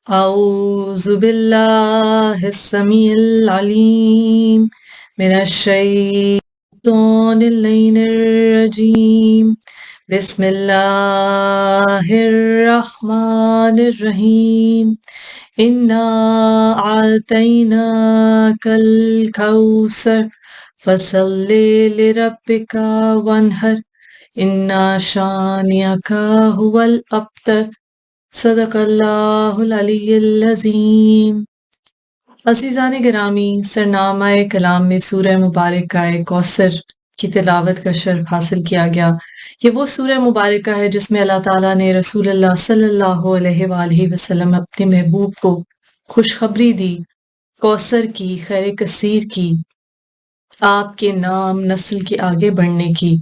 أعوذ بالله السميع العليم من الشيطان اللعين الرجيم بسم الله الرحمن الرحيم إنا أعطيناك الكوثر فصل لربك وانحر إن شانئك هو الأبتر صدق اللہ العلی العظیم۔ عزیزان گرامی، سرنامہ کلام میں سورہ مبارکہ کوثر کی تلاوت کا شرف حاصل کیا گیا۔ یہ وہ سورہ مبارکہ ہے جس میں اللہ تعالیٰ نے رسول اللہ صلی اللہ علیہ وآلہ وسلم اپنے محبوب کو خوشخبری دی، کوثر کی، خیر کثیر کی، آپ کے نام نسل کے آگے بڑھنے کی۔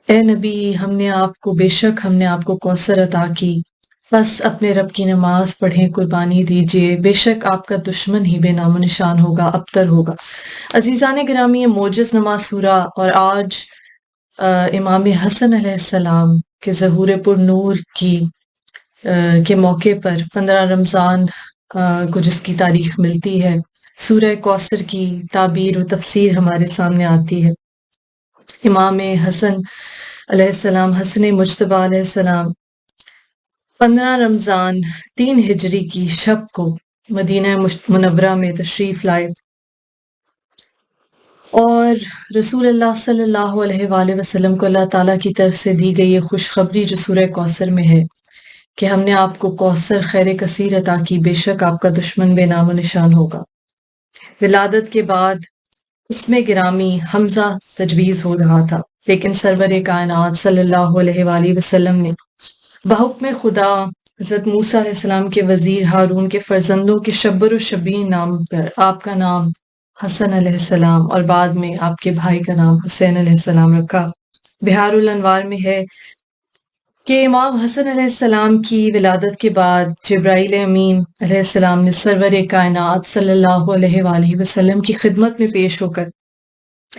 اے نبی، ہم نے آپ کو کوثر عطا کی، بس اپنے رب کی نماز پڑھیں، قربانی دیجئے، بے شک آپ کا دشمن ہی بے نام و نشان ہوگا، ابتر ہوگا۔ عزیزان گرامی، یہ معجز نما سورہ اور آج امام حسن علیہ السلام کے ظہور پر نور کے موقع پر 15 رمضان کو جس کی تاریخ ملتی ہے، سورہ کوثر کی تعبیر و تفسیر ہمارے سامنے آتی ہے۔ امام حسن علیہ السلام، حسن مجتبیٰ علیہ السلام 15 رمضان 3 ہجری کی شب کو مدینہ منورہ میں تشریف لائے اور رسول اللہ صلی اللہ علیہ وآلہ وسلم کو اللہ تعالیٰ کی طرف سے دی گئی یہ خوشخبری جو سورہ کوثر میں ہے کہ ہم نے آپ کو کوثر خیر کثیر عطا کی، بے شک آپ کا دشمن بے نام و نشان ہوگا۔ ولادت کے بعد اسم گرامی حمزہ تجویز ہو رہا تھا، لیکن سرور کائنات صلی اللہ علیہ وآلہ وسلم نے بحکم خدا حضرت موسیٰ علیہ السلام کے وزیر ہارون کے فرزندوں کے شبر و شبین نام پر آپ کا نام حسن علیہ السلام اور بعد میں آپ کے بھائی کا نام حسین علیہ السلام رکھا۔ بہار الانوار میں ہے کہ امام حسن علیہ السلام کی ولادت کے بعد جبرائیل امین علیہ السلام نے سرور کائنات صلی اللہ علیہ وآلہ وسلم کی خدمت میں پیش ہو کر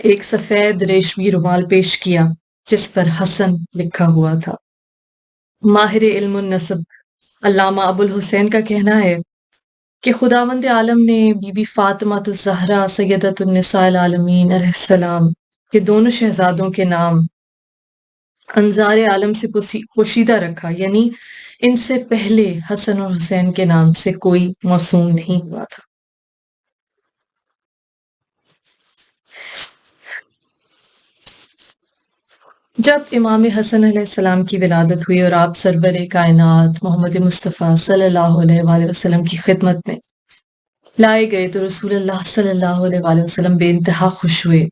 ایک سفید ریشمی رومال پیش کیا جس پر حسن لکھا ہوا تھا۔ ماہر علم النسب علامہ ابو الحسین کا کہنا ہے کہ خداوند عالم نے بی بی فاطمہ الزہرا سیدۃ النساء العالمین علیہ السلام کے دونوں شہزادوں کے نام انظار عالم سے پوشیدہ رکھا، یعنی ان سے پہلے حسن اور حسین کے نام سے کوئی موسوم نہیں ہوا تھا۔ جب امام حسن علیہ السلام کی ولادت ہوئی اور آپ سرور کائنات محمد مصطفیٰ صلی اللہ علیہ وآلہ وسلم کی خدمت میں لائے گئے تو رسول اللہ صلی اللہ علیہ وآلہ وسلم بے انتہا خوش ہوئے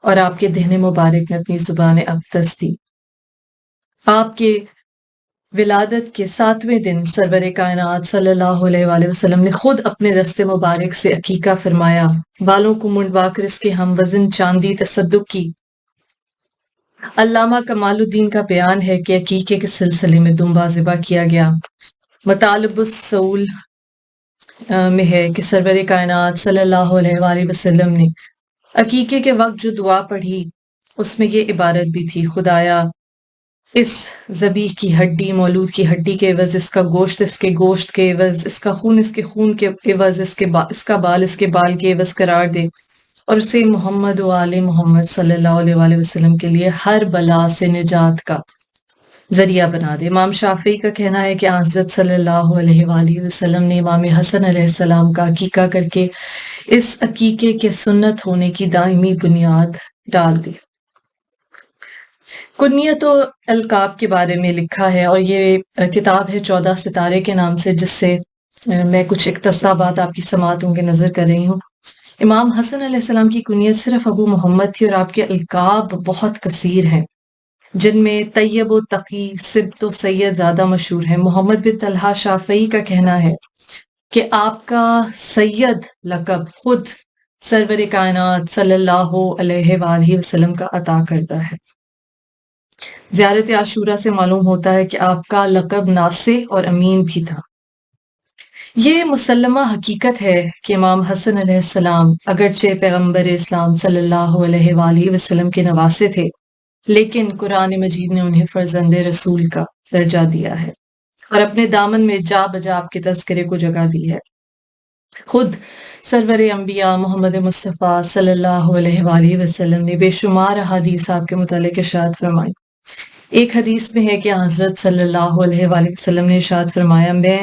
اور آپ کے دہن مبارک میں اپنی زبان اقدس دی۔ آپ کے ولادت کے 7ویں دن سرور کائنات صلی اللہ علیہ وآلہ وسلم نے خود اپنے دست مبارک سے عقیقہ فرمایا، بالوں کو منڈوا کر اس کے ہم وزن چاندی تصدق کی۔ علامہ کمال الدین کا بیان ہے کہ عقیقے کے سلسلے میں دمبا ذبح کیا گیا۔ مطالب السول میں ہے کہ سرور کائنات صلی اللہ علیہ وآلہ وسلم نے عقیقے کے وقت جو دعا پڑھی اس میں یہ عبارت بھی تھی: خدایا اس ذبیح کی ہڈی مولود کی ہڈی کے عوض اس کا گوشت اس کے گوشت کے عوض، اس کا خون اس کے خون کے عوض، اس کا بال اس کے بال کے عوض قرار دے، اور اسے محمد و آل محمد صلی اللہ علیہ وآلہ وسلم کے لیے ہر بلا سے نجات کا ذریعہ بنا دے۔ امام شافعی کا کہنا ہے کہ حضرت صلی اللہ علیہ وآلہ وسلم نے امام حسن علیہ السلام کا عقیقہ کر کے اس عقیقے کے سنت ہونے کی دائمی بنیاد ڈال دی۔ کنیت و القاب کے بارے میں لکھا ہے اور یہ کتاب ہے 14 ستارے کے نام سے، جس سے میں کچھ اقتصابات آپ کی سماعتوں کے نظر کر رہی ہوں۔ امام حسن علیہ السلام کی کنیت صرف ابو محمد تھی اور آپ کے القاب بہت کثیر ہیں، جن میں طیب و تقی، سبت و سید زیادہ مشہور ہیں۔ محمد بن طلحہ شافعی کا کہنا ہے کہ آپ کا سید لقب خود سرور کائنات صلی اللہ علیہ وآلہ وسلم کا عطا کردہ ہے۔ زیارت عاشورہ سے معلوم ہوتا ہے کہ آپ کا لقب ناصح اور امین بھی تھا۔ یہ مسلمہ حقیقت ہے کہ امام حسن علیہ السلام اگرچہ پیغمبر اسلام صلی اللہ علیہ وآلہ وسلم کے نواسے تھے، لیکن قرآن مجید نے انہیں فرزند رسول کا درجہ دیا ہے۔ اور اپنے دامن میں جا بجا آپ کے تذکرے کو جگہ دی ہے۔ خود سرور انبیاء محمد مصطفیٰ صلی اللہ علیہ وآلہ وسلم نے بے شمار احادیث آپ کے متعلق ارشاد فرمائی۔ ایک حدیث میں ہے کہ حضرت صلی اللہ علیہ وآلہ وسلم نے ارشاد فرمایا، میں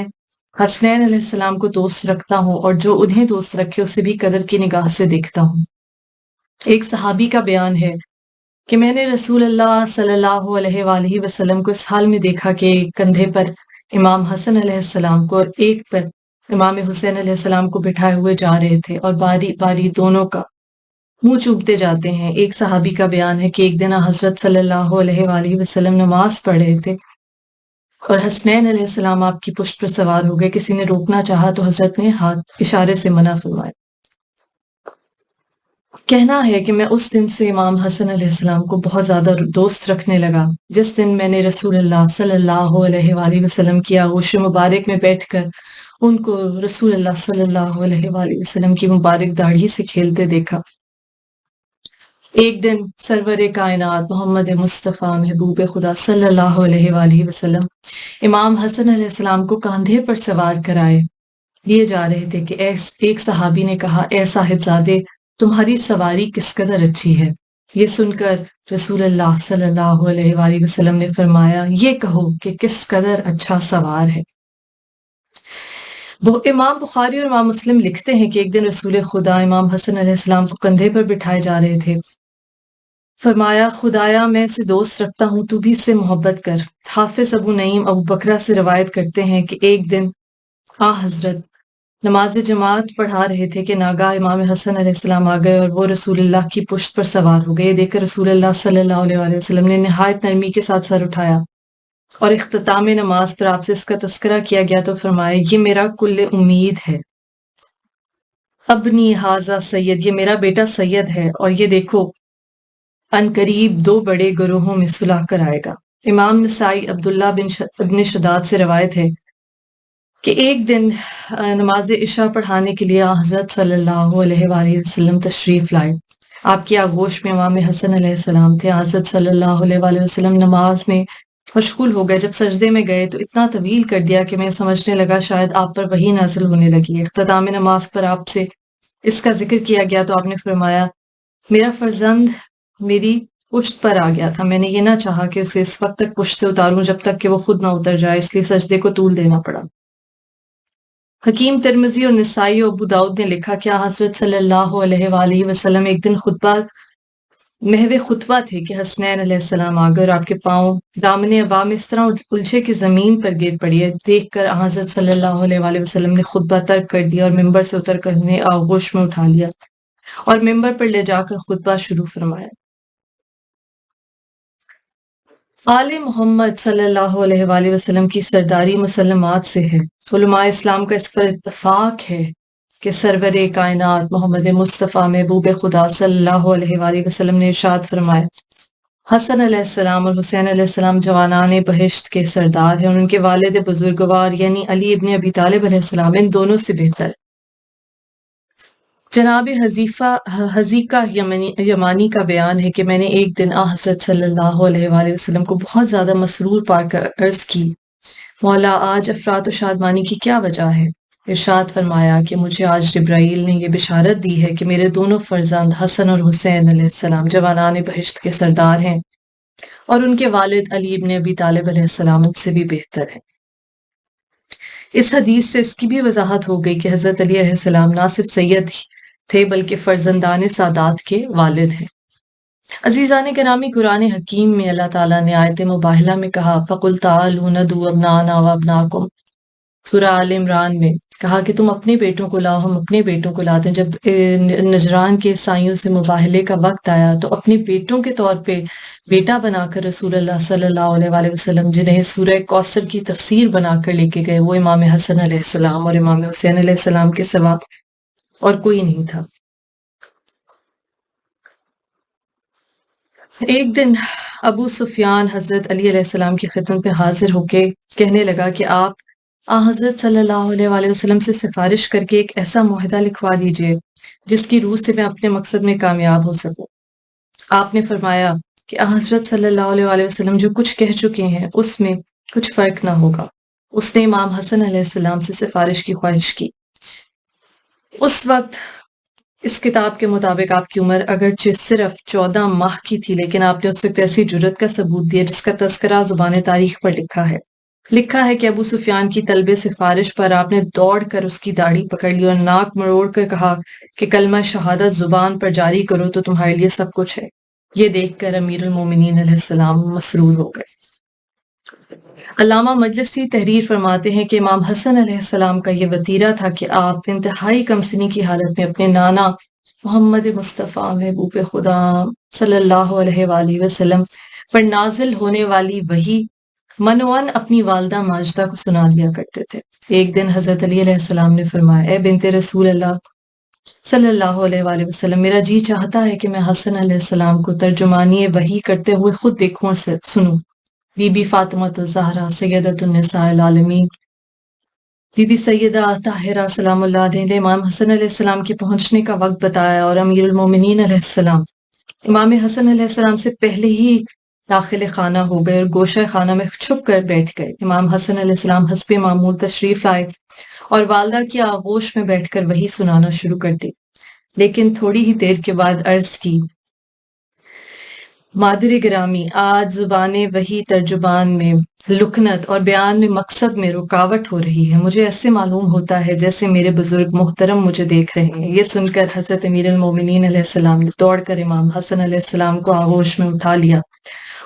حسنین علیہ السلام کو دوست رکھتا ہوں اور جو انہیں دوست رکھے اسے بھی قدر کی نگاہ سے دیکھتا ہوں۔ ایک صحابی کا بیان ہے کہ میں نے رسول اللہ صلی اللہ علیہ وآلہ وسلم کو اس حال میں دیکھا کہ ایک کندھے پر امام حسن علیہ السلام کو اور ایک پر امام حسین علیہ السلام کو بٹھائے ہوئے جا رہے تھے اور باری باری دونوں کا منہ چومتے جاتے ہیں۔ ایک صحابی کا بیان ہے کہ ایک دن حضرت صلی اللہ علیہ وآلہ وسلم نماز پڑھ رہے تھے اور حسنین علیہ السلام آپ کی پشت پر سوار ہو گئے۔ کسی نے روکنا چاہا تو حضرت نے ہاتھ اشارے سے منع فرمایا۔ کہنا ہے کہ میں اس دن سے امام حسن علیہ السلام کو بہت زیادہ دوست رکھنے لگا۔ جس دن میں نے رسول اللہ صلی اللہ علیہ وآلہ وسلم کی آغوش مبارک میں بیٹھ کر ان کو رسول اللہ صلی اللہ علیہ وآلہ وسلم کی مبارک داڑھی سے کھیلتے دیکھا۔ ایک دن سرور کائنات محمد مصطفیٰ محبوب خدا صلی اللہ علیہ وآلہ وسلم امام حسن علیہ السلام کو کاندھے پر سوار کرائے لیے جا رہے تھے کہ ایک صحابی نے کہا، اے صاحبزادے، تمہاری سواری کس قدر اچھی ہے۔ یہ سن کر رسول اللہ صلی اللہ علیہ وآلہ وسلم نے فرمایا، یہ کہو کہ کس قدر اچھا سوار ہے۔ امام بخاری اور امام مسلم لکھتے ہیں کہ ایک دن رسول خدا امام حسن علیہ السلام کو کندھے پر بٹھائے جا رہے تھے۔ فرمایا، خدایا میں اسے دوست رکھتا ہوں، تو بھی اس سے محبت کر۔ حافظ ابو نعیم ابو بکرہ سے روایت کرتے ہیں کہ ایک دن حضرت نماز جماعت پڑھا رہے تھے کہ ناگاہ امام حسن علیہ السلام آ گئے اور وہ رسول اللہ کی پشت پر سوار ہو گئے۔ یہ دیکھ کر رسول اللہ صلی اللہ علیہ وآلہ وسلم نے نہایت نرمی کے ساتھ سر اٹھایا اور اختتام نماز پر آپ سے اس کا تذکرہ کیا گیا تو فرمایا، یہ میرا کل امید ہے، ابنی ھذا سید، یہ میرا بیٹا سید ہے، اور یہ دیکھو ان قریب دو بڑے گروہوں میں صلح کر آئے گا۔ امام نسائی عبداللہ ابن شداد سے روایت ہے کہ ایک دن نماز عشاء پڑھانے کے لیے حضرت صلی اللہ علیہ وآلہ وسلم تشریف لائے۔ آپ کی آغوش میں امام حسن علیہ السلام تھے۔ حضرت صلی اللہ علیہ وآلہ وسلم نماز میں مشغول ہو گئے۔ جب سجدے میں گئے تو اتنا طویل کر دیا کہ میں سمجھنے لگا شاید آپ پر وحی نازل ہونے لگی ہے۔ اختتام نماز پر آپ سے اس کا ذکر کیا گیا تو آپ نے فرمایا، میرا فرزند میری پشت پر آ گیا تھا، میں نے یہ نہ چاہا کہ اسے اس وقت تک پشت سے اتاروں جب تک کہ وہ خود نہ اتر جائے، اس لیے سجدے کو طول دینا پڑا۔ حکیم ترمذی اور نسائی اور ابو داؤد نے لکھا کہ حضرت صلی اللہ علیہ وآلہ وسلم ایک دن محو خطبہ تھے کہ حسنین علیہ السلام آ گئے اور آپ کے پاؤں دامن عوام اس طرح الجھے کہ زمین پر گر پڑی ہے۔ دیکھ کر حضرت صلی اللہ علیہ وآلہ وسلم نے خطبہ ترک کر دیا اور ممبر سے اتر کر انہیں آغوش میں اٹھا لیا اور ممبر پر لے جا کر خطبہ شروع فرمایا۔ آل محمد صلی اللہ علیہ وآلہ وسلم کی سرداری مسلمات سے ہے۔ علماء اسلام کا اس پر اتفاق ہے کہ سرور کائنات محمد مصطفیٰ محبوب خدا صلی اللہ علیہ وآلہ وسلم نے ارشاد فرمایا، حسن علیہ السلام اور حسین علیہ السلام جوانان بہشت کے سردار ہیں اور ان کے والد بزرگوار یعنی علی ابن ابی طالب علیہ السلام ان دونوں سے بہتر۔ جناب حذیفہ یمانی کا بیان ہے کہ میں نے ایک دن حضرت صلی اللہ علیہ وآلہ وسلم کو بہت زیادہ مسرور پا کر عرض کی، مولا آج افراط و شادمانی کی کیا وجہ ہے؟ ارشاد فرمایا کہ مجھے آج جبرائیل نے یہ بشارت دی ہے کہ میرے دونوں فرزند حسن اور حسین علیہ السلام جوانان بہشت کے سردار ہیں اور ان کے والد علی ابن ابی طالب علیہ السلام ان سے بھی بہتر ہیں۔ اس حدیث سے اس کی بھی وضاحت ہو گئی کہ حضرت علی علیہ السلام نہ صرف سید تھے بلکہ فرزندان سادات کے والد ہیں۔ عزیزان گرامی، قرآن حکیم میں اللہ تعالیٰ نے آیت مباہلہ میں کہا، فَقُلْ تَعَالُوا نَدْعُوا أَبْنَاءَنَا وَأَبْنَاءَكُمْ، سورہ آل عمران میں کہا کہ تم اپنے بیٹوں کو لاؤ، ہم اپنے بیٹوں کو لاتے ہیں۔ جب نجران کے عیسائیوں سے مباہلے کا وقت آیا تو اپنے بیٹوں کے طور پہ بیٹا بنا کر رسول اللہ صلی اللہ علیہ وآلہ وسلم جنہیں سورہ کوثر کی تفسیر بنا کر لے کے گئے، وہ امام حسن علیہ السلام اور امام حسین علیہ السلام کے سوا اور کوئی نہیں تھا۔ ایک دن ابو سفیان حضرت علی علیہ السلام کی خدمت میں حاضر ہو کے کہنے لگا کہ آپ حضرت صلی اللہ علیہ وآلہ وسلم سے سفارش کر کے ایک ایسا معاہدہ لکھوا دیجئے جس کی روح سے میں اپنے مقصد میں کامیاب ہو سکوں۔ آپ نے فرمایا کہ حضرت صلی اللہ علیہ وآلہ وسلم جو کچھ کہہ چکے ہیں اس میں کچھ فرق نہ ہوگا۔ اس نے امام حسن علیہ السلام سے سفارش کی خواہش کی۔ اس وقت اس کتاب کے مطابق آپ کی عمر اگرچہ صرف 14 ماہ کی تھی، لیکن آپ نے اس وقت ایسی جرت کا ثبوت دیا جس کا تذکرہ زبان تاریخ پر لکھا ہے کہ ابو سفیان کی طلب سفارش پر آپ نے دوڑ کر اس کی داڑھی پکڑ لی اور ناک مروڑ کر کہا کہ کلمہ شہادت زبان پر جاری کرو تو تمہارے لیے سب کچھ ہے۔ یہ دیکھ کر امیر المومنین علیہ السلام مسرور ہو گئے۔ علامہ مجلسی تحریر فرماتے ہیں کہ امام حسن علیہ السلام کا یہ وتیرہ تھا کہ آپ انتہائی کم سنی کی حالت میں اپنے نانا محمد مصطفیٰ محبوب خدا صلی اللہ علیہ وآلہ وسلم پر نازل ہونے والی وحی منوان اپنی والدہ ماجدہ کو سنا دیا کرتے تھے۔ ایک دن حضرت علی علیہ السلام نے فرمایا، اے بنت رسول اللہ صلی اللہ علیہ وآلہ وسلم، میرا جی چاہتا ہے کہ میں حسن علیہ السلام کو ترجمانی وحی کرتے ہوئے خود دیکھوں اور سنوں۔ بی بی فاطمہ الزہرا سیدۃ النساء العالمین، بی بی سیدہ طاہرہ سلام اللہ علیہ نے امام حسن علیہ السلام کے پہنچنے کا وقت بتایا اور امیر المومنین علیہ السلام امام حسن علیہ السلام سے پہلے ہی داخل خانہ ہو گئے اور گوشہ خانہ میں چھپ کر بیٹھ گئے۔ امام حسن علیہ السلام حسب معمول تشریف لائے اور والدہ کی آغوش میں بیٹھ کر وحی سنانا شروع کر دی، لیکن تھوڑی ہی دیر کے بعد عرض کی، مادر گرامی، آج زبان وحی ترجمان میں لکنت اور بیان میں مقصد میں رکاوٹ ہو رہی ہے۔ مجھے ایسے معلوم ہوتا ہے جیسے میرے بزرگ محترم مجھے دیکھ رہے ہیں۔ یہ سن کر حضرت امیر المومنین علیہ السلام نے دوڑ کر امام حسن علیہ السلام کو آغوش میں اٹھا لیا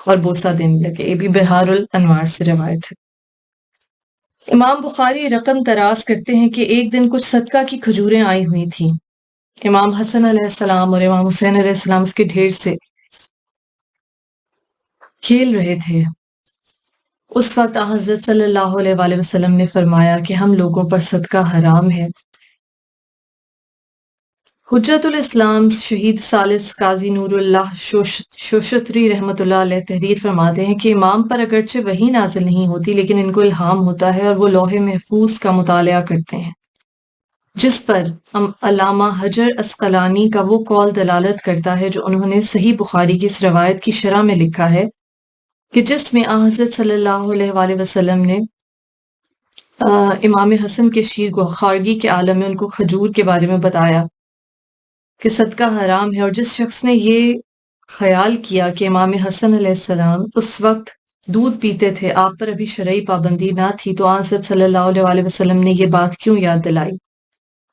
اور بوسہ دینے لگے۔ یہ بھی بہار الانوار سے روایت ہے۔ امام بخاری رقم تراز کرتے ہیں کہ ایک دن کچھ صدقہ کی کھجوریں آئی ہوئی تھیں۔ امام حسن علیہ السلام اور امام حسین علیہ السلام اس کے ڈھیر سے کھیل رہے تھے۔ اس وقت حضرت صلی اللہ علیہ وآلہ وسلم نے فرمایا کہ ہم لوگوں پر صدقہ حرام ہے۔ حجت الاسلام شہید ثالث قاضی نور اللہ شوشتری رحمۃ اللہ علیہ تحریر فرماتے ہیں کہ امام پر اگرچہ وحی نازل نہیں ہوتی، لیکن ان کو الہام ہوتا ہے اور وہ لوح محفوظ کا مطالعہ کرتے ہیں، جس پر علامہ حجر عسقلانی کا وہ قول دلالت کرتا ہے جو انہوں نے صحیح بخاری کی اس روایت کی شرح میں لکھا ہے کہ جس میں حضرت صلی اللہ علیہ وآلہ وسلم نے امام حسن کے شیر کو خارگی کے عالم میں ان کو کھجور کے بارے میں بتایا کہ صدقہ حرام ہے، اور جس شخص نے یہ خیال کیا کہ امام حسن علیہ السلام اس وقت دودھ پیتے تھے، آپ پر ابھی شرعی پابندی نہ تھی، تو حضرت صلی اللہ علیہ وآلہ وسلم نے یہ بات کیوں یاد دلائی؟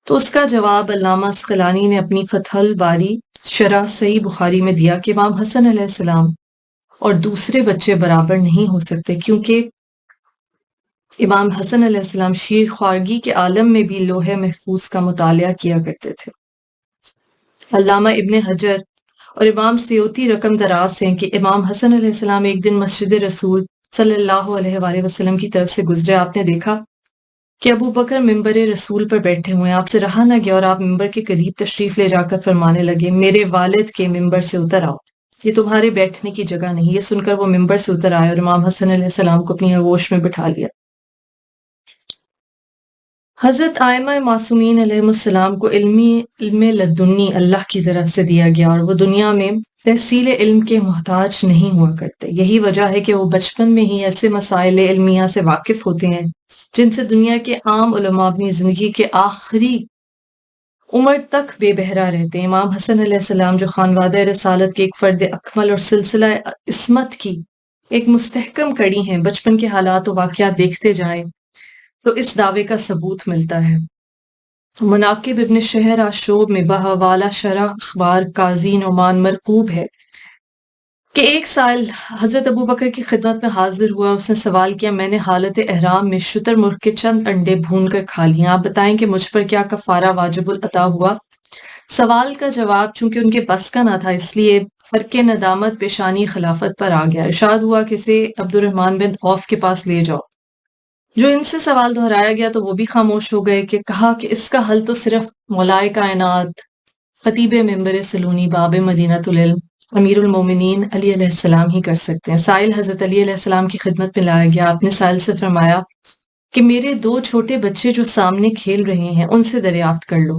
تو اس کا جواب علامہ عسقلانی نے اپنی فتح الباری شرح صحیح بخاری میں دیا کہ امام حسن علیہ السلام اور دوسرے بچے برابر نہیں ہو سکتے، کیونکہ امام حسن علیہ السلام شیر خارگی کے عالم میں بھی لوح محفوظ کا مطالعہ کیا کرتے تھے۔ علامہ ابن حجر اور امام سیوطی رقم دراز ہیں کہ امام حسن علیہ السلام ایک دن مسجد رسول صلی اللہ علیہ وآلہ وسلم کی طرف سے گزرے۔ آپ نے دیکھا کہ ابو بکر ممبر رسول پر بیٹھے ہوئے ہیں، آپ سے رہا نہ گیا اور آپ ممبر کے قریب تشریف لے جا کر فرمانے لگے، میرے والد کے ممبر سے اتر آؤ، یہ تمہارے بیٹھنے کی جگہ نہیں۔ یہ سن کر وہ ممبر سے اتر آئے اور امام حسن علیہ السلام کو اپنی آغوش میں بٹھا لیا۔ حضرت ائمہ معصومین علیہ السلام کو علم لدنی اللہ کی طرف سے دیا گیا اور وہ دنیا میں تحصیل علم کے محتاج نہیں ہوا کرتے۔ یہی وجہ ہے کہ وہ بچپن میں ہی ایسے مسائل علمیہ سے واقف ہوتے ہیں جن سے دنیا کے عام علماء اپنی زندگی کے آخری عمر تک بے بہرا رہتے ہیں۔ امام حسن علیہ السلام جو خانوادہ رسالت کے ایک فرد اکمل اور سلسلہ عصمت کی ایک مستحکم کڑی ہیں، بچپن کے حالات و واقعات دیکھتے جائیں تو اس دعوے کا ثبوت ملتا ہے۔ مناقب ابن شہر آشوب میں بحوالہ شرح اخبار قاضی نعمان مرقوب ہے کہ ایک سائل حضرت ابو بکر کی خدمت میں حاضر ہوا، اس نے سوال کیا، میں نے حالت احرام میں شتر مرغ کے چند انڈے بھون کر کھا لیے، آپ بتائیں کہ مجھ پر کیا کفارہ واجب العطا ہوا؟ سوال کا جواب چونکہ ان کے بس کا نہ تھا، اس لیے فرق ندامت پیشانی خلافت پر آ گیا۔ ارشاد ہوا کہ اسے عبد الرحمن بن عوف کے پاس لے جاؤ۔ جو ان سے سوال دہرایا گیا تو وہ بھی خاموش ہو گئے کہ کہا کہ اس کا حل تو صرف مولائے کائنات خطیب ممبر سلونی باب مدینۃ العلم امیر المومنین علی علیہ السلام ہی کر سکتے ہیں۔ سائل حضرت علی علیہ السلام کی خدمت میں لایا گیا۔ آپ نے سائل سے فرمایا کہ میرے 2 چھوٹے بچے جو سامنے کھیل رہے ہیں ان سے دریافت کر لو۔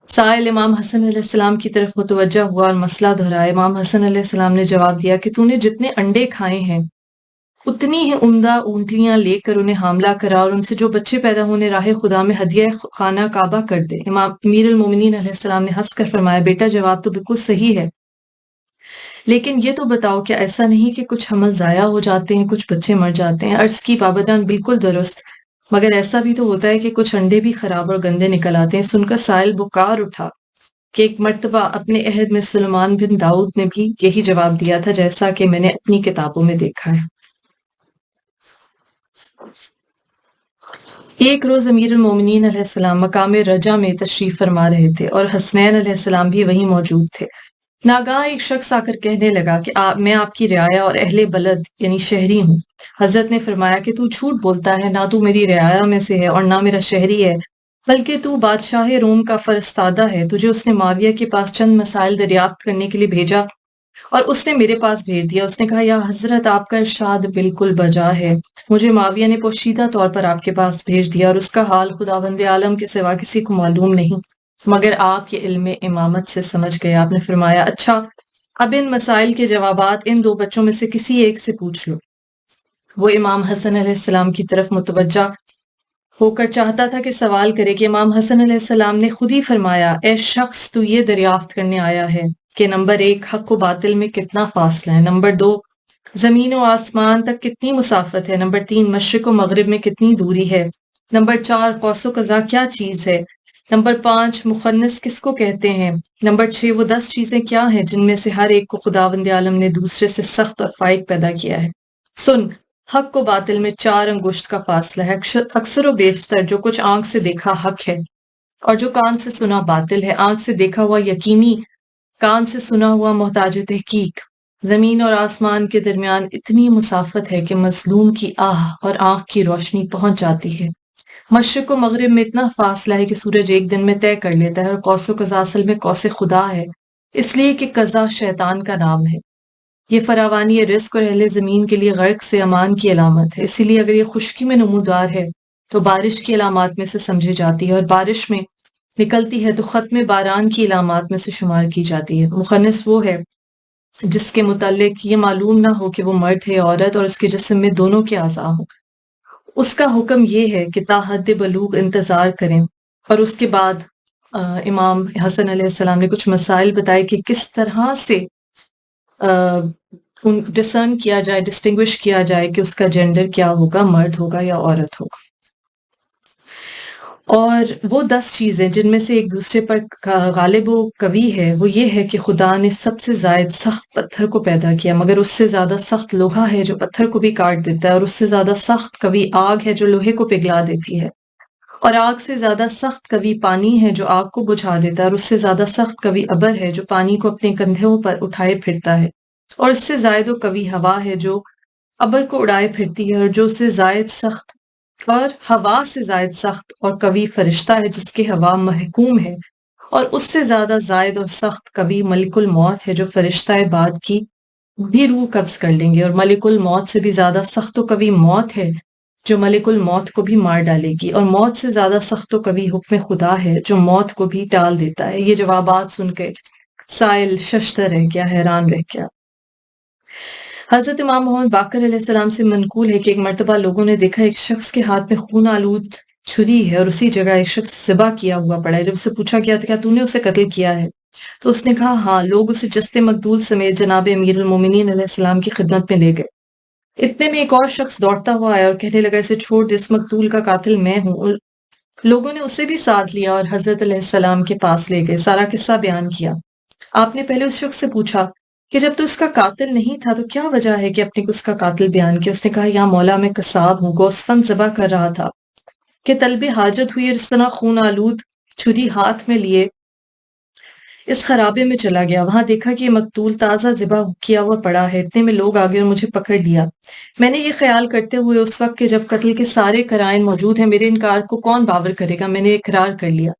سائل امام حسن علیہ السلام کی طرف متوجہ ہوا اور مسئلہ دہرایا۔ امام حسن علیہ السلام نے جواب دیا کہ تو نے جتنے انڈے کھائے ہیں اتنی ہی عمدہ اونٹنیاں لے کر انہیں حاملہ کرا اور ان سے جو بچے پیدا ہونے راہ خدا میں ہدیہ خانہ کعبہ کر دے۔ امام امیر المومنین علیہ السلام نے ہنس کر فرمایا، بیٹا جواب تو بالکل صحیح ہے، لیکن یہ تو بتاؤ کہ ایسا نہیں کہ کچھ حمل ضائع ہو جاتے ہیں، کچھ بچے مر جاتے ہیں؟ عرض کی، بابا جان بالکل درست، مگر ایسا بھی تو ہوتا ہے کہ کچھ انڈے بھی خراب اور گندے نکل آتے ہیں۔ سن کر سائل بکار اٹھا کہ ایک مرتبہ اپنے عہد میں سلیمان بن داؤد نے بھی یہی جواب دیا تھا، جیسا کہ میں نے اپنی کتابوں میں دیکھا ہے۔ ایک روز امیر المومنین علیہ السلام مقام رجا میں تشریف فرما رہے تھے اور حسنین علیہ السلام بھی وہیں موجود تھے۔ ناگاہ ایک شخص آ کر کہنے لگا کہ میں آپ کی رعایا اور اہل بلد یعنی شہری ہوں۔ حضرت نے فرمایا کہ تو جھوٹ بولتا ہے، نہ تو میری رعایا میں سے ہے اور نہ میرا شہری ہے، بلکہ تو بادشاہ روم کا فرستادہ ہے۔ تجھے اس نے معاویہ کے پاس چند مسائل دریافت کرنے کے لیے بھیجا اور اس نے میرے پاس بھیج دیا۔ اس نے کہا، یا حضرت آپ کا ارشاد بالکل بجا ہے، مجھے معاویہ نے پوشیدہ طور پر آپ کے پاس بھیج دیا اور اس کا حال خداوند عالم کے سوا کسی کو معلوم نہیں، مگر آپ یہ علم امامت سے سمجھ گئے۔ آپ نے فرمایا، اچھا اب ان مسائل کے جوابات ان دو بچوں میں سے کسی ایک سے پوچھ لو۔ وہ امام حسن علیہ السلام کی طرف متوجہ ہو کر چاہتا تھا کہ سوال کرے کہ امام حسن علیہ السلام نے خود ہی فرمایا، اے شخص تو یہ دریافت کرنے آیا ہے کہ نمبر 1 حق و باطل میں کتنا فاصلہ ہے، نمبر 2 زمین و آسمان تک کتنی مسافت ہے، نمبر 3 مشرق و مغرب میں کتنی دوری ہے، نمبر 4 قوس و قزح کیا چیز ہے، نمبر 5 مخنث کس کو کہتے ہیں، نمبر 6 وہ 10 چیزیں کیا ہیں جن میں سے ہر ایک کو خداوند عالم نے دوسرے سے سخت اور فائق پیدا کیا ہے۔ سن، حق و باطل میں 4 انگشت کا فاصلہ ہے۔ اکثر و بیشتر جو کچھ آنکھ سے دیکھا حق ہے اور جو کان سے سنا باطل ہے۔ آنکھ سے دیکھا ہوا یقینی، کان سے سنا ہوا محتاج تحقیق۔ زمین اور آسمان کے درمیان اتنی مسافت ہے کہ مظلوم کی آہ اور آنکھ کی روشنی پہنچ جاتی ہے۔ مشرق و مغرب میں اتنا فاصلہ ہے کہ سورج ایک دن میں طے کر لیتا ہے، اور قوس و قزح اصل میں قوس خدا ہے، اس لیے کہ قزح شیطان کا نام ہے۔ یہ فراوانی رزق اور اہل زمین کے لیے غرق سے امان کی علامت ہے، اسی لیے اگر یہ خشکی میں نمودار ہے تو بارش کی علامات میں سے سمجھی جاتی ہے، اور بارش میں نکلتی ہے تو ختم باران کی علامات میں سے شمار کی جاتی ہے۔ مخنث وہ ہے جس کے متعلق یہ معلوم نہ ہو کہ وہ مرد ہے یا عورت، اور اس کے جسم میں دونوں کے اعضاء ہوں۔ اس کا حکم یہ ہے کہ تا حد بلوغ انتظار کریں۔ اور اس کے بعد امام حسن علیہ السلام نے کچھ مسائل بتائے کہ کس طرح سے ڈسرن کیا جائے، ڈسٹنگوش کیا جائے کہ اس کا جینڈر کیا ہوگا، مرد ہوگا یا عورت ہوگا۔ اور وہ 10 چیزیں جن میں سے ایک دوسرے پر غالب و قوی ہے، وہ یہ ہے کہ خدا نے سب سے زائد سخت پتھر کو پیدا کیا، مگر اس سے زیادہ سخت لوہا ہے جو پتھر کو بھی کاٹ دیتا ہے، اور اس سے زیادہ سخت قوی آگ ہے جو لوہے کو پگھلا دیتی ہے، اور آگ سے زیادہ سخت قوی پانی ہے جو آگ کو بجھا دیتا ہے، اور اس سے زیادہ سخت قوی ابر ہے جو پانی کو اپنے کندھوں پر اٹھائے پھرتا ہے، اور اس سے زائد و قوی ہوا ہے جو ابر کو اڑائے پھرتی ہے، اور جو سے زائد سخت اور ہوا سے زائد سخت اور قوی فرشتہ ہے جس کے ہوا محکوم ہے، اور اس سے زیادہ زائد اور سخت قوی ملک الموت ہے جو فرشتہ بعد کی بھی روح قبض کر لیں گے، اور ملک الموت سے بھی زیادہ سخت و قوی موت ہے جو ملک الموت کو بھی مار ڈالے گی، اور موت سے زیادہ سخت و قوی حکم خدا ہے جو موت کو بھی ٹال دیتا ہے۔ یہ جوابات سن کے سائل ششدر رہ گیا، حیران رہ گیا۔ حضرت امام محمد باقر علیہ السلام سے منقول ہے کہ ایک مرتبہ لوگوں نے دیکھا ایک شخص کے ہاتھ میں خون آلود چھری ہے اور اسی جگہ ایک شخص ذبح کیا ہوا پڑا ہے۔ جب اسے پوچھا گیا کیا تو نے اسے قتل کیا ہے، تو اس نے کہا ہاں۔ لوگ اسے جسد مقتول سمیت جناب امیر المومنین علیہ السلام کی خدمت میں لے گئے۔ اتنے میں ایک اور شخص دوڑتا ہوا آیا اور کہنے لگا، اسے چھوڑ دے، اس مقتول کا قاتل میں ہوں۔ لوگوں نے اسے بھی ساتھ لیا اور حضرت علیہ السلام کے پاس لے گئے، سارا قصہ بیان کیا۔ آپ نے پہلے اس شخص سے پوچھا کہ جب تو اس کا قاتل نہیں تھا تو کیا وجہ ہے کہ اپنے کو اس کا قاتل بیان کیا؟ اس نے کہا، یا مولا میں قصاب ہوں، گوسفند ذبح کر رہا تھا کہ طلب حاجت ہوئی اور اس طرح خون آلود چھری ہاتھ میں لیے اس خرابے میں چلا گیا۔ وہاں دیکھا کہ یہ مقتول تازہ ذبح کیا ہوا پڑا ہے۔ اتنے میں لوگ آگے اور مجھے پکڑ لیا۔ میں نے یہ خیال کرتے ہوئے اس وقت کہ جب قتل کے سارے قرائن موجود ہیں، میرے انکار کو کون باور کرے گا، میں نے اقرار کر لیا۔